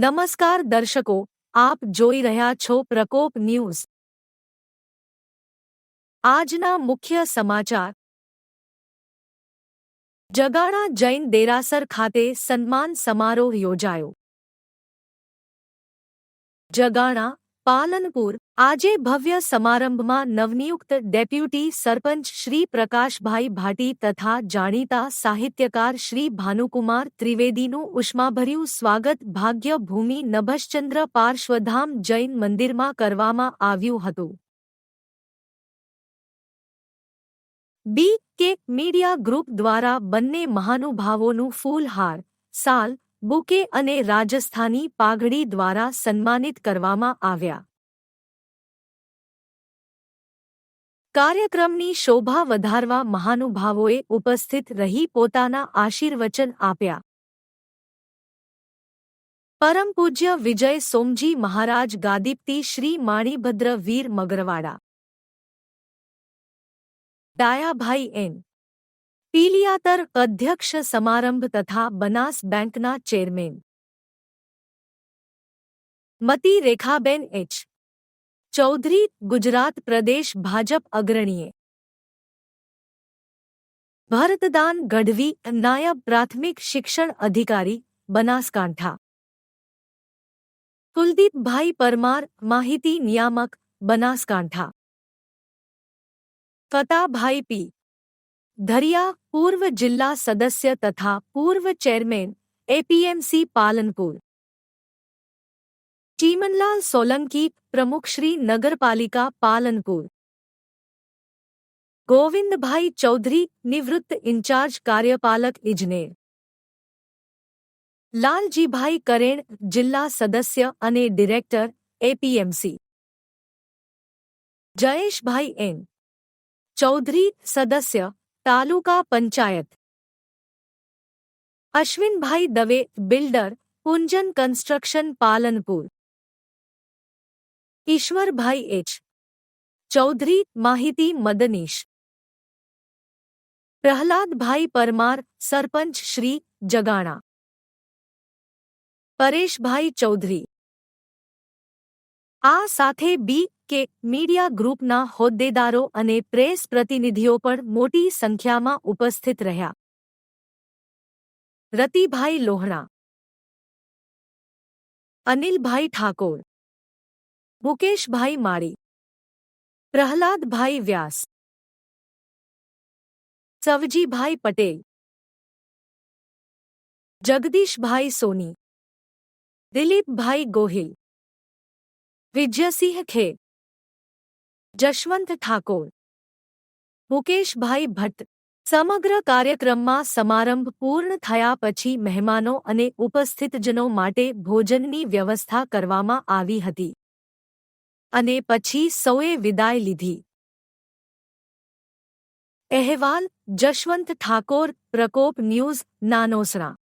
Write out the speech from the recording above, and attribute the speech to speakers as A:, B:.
A: નમસ્કાર દર્શકો, આપ જોઈ રહ્યા છો પ્રકોપ ન્યૂઝ। આજના મુખ્ય સમાચાર। જગાણા જૈન દેરાસર ખાતે સન્માન સમારોહ યોજાયો। જગાણા, પાલનપુર આજે ભવ્ય સમારંભમાં નવનિયુક્ત ડેપ્યુટી સરપંચ શ્રી પ્રકાશભાઈ ભાટી તથા જાણીતા સાહિત્યકાર શ્રી ભાનુકુમાર ત્રિવેદીનું ઉષ્માભર્યું સ્વાગત ભાગ્ય ભૂમિ નભશ્ચંદ્ર પાર્શ્વધામ જૈન મંદિરમાં કરવામાં આવ્યું હતું। બી.કે. મીડિયા ગ્રુપ દ્વારા બંને મહાનુભાવોનું ફૂલહાર, શાલ, બુકે અને રાજસ્થાની પાઘડી દ્વારા સન્માનિત કરવામાં આવ્યા। કાર્યક્રમની શોભા વધારવા મહાનુભાવોએ ઉપસ્થિત રહી પોતાના આશીર્વચન આપ્યા। પરમ પૂજ્ય વિજય સોમજી મહારાજ ગાદીપતિ શ્રી માણીભદ્ર વીર મગરવાડા, ડાયાભાઈ એન. પીલિયાતર અધ્યક્ષ સમારંભ તથા બનાસ બેંકના ચેરમેન મતી રેખાબેન એચ. ચૌધરી ગુજરાત પ્રદેશ ભાજપ અગ્રણીએ ભરતદાન ગઢવી નાયબ પ્રાથમિક શિક્ષણ અધિકારી બનાસકાંઠા, કુલદીપભાઈ પરમાર માહિતી નિયામક બનાસકાંઠા, ફતાભાઈ પી. ધરિયા પૂર્વ જિલ્લા સદસ્ય તથા પૂર્વ ચેરમેન એપીએમસી પાલનપુર, ચીમનલાલ સોલંકી પ્રમુખ શ્રી નગરપાલિકા પાલનપુર, ગોવિંદભાઈ ચૌધરી નિવૃત્ત ઇન્ચાર્જ કાર્યપાલક ઇજનેર, લાલજીભાઈ કરેણ જિલ્લા સદસ્ય અને ડિરેક્ટર એપીએમસી, જયેશભાઈ એન. ચૌધરી સદસ્ય તાલુકા પંચાયત, અશ્વિનભાઈ દવે બિલ્ડર કુંજન કન્સ્ટ્રક્શન પાલનપુર, ઈશ્વરભાઈ એચ. ચૌધરી માહિતી મદનીશ, પ્રહલાદભાઈ પરમાર સરપંચ શ્રી જગાણા, પરેશભાઈ ચૌધરી। આ સાથે બી.કે. મીડિયા ગ્રુપના હોદ્દેદારો અને પ્રેસ પ્રતિનિધિઓ પણ મોટી સંખ્યામાં ઉપસ્થિત રહ્યા। રતિભાઈ લોહણા, અનિલભાઈ ઠાકોર, મુકેશભાઈ માળી, પ્રહલાદભાઈ વ્યાસ, સવજીભાઈ પટેલ, જગદીશભાઈ સોની, દિલીપભાઈ ગોહિલ, વિજયસિંહ ખે, જશવંત ઠાકોર, મુકેશભાઈ ભટ્ટ। સમગ્ર કાર્યક્રમમાં સમારંભ પૂર્ણ થયા પછી મહેમાનો અને ઉપસ્થિતજનો માટે ભોજનની વ્યવસ્થા કરવામાં આવી હતી અને પછી સૌએ વિદાય લીધી। અહેવાલ જશવંત ઠાકોર, પ્રકોપ ન્યૂઝ, નાનોસરા।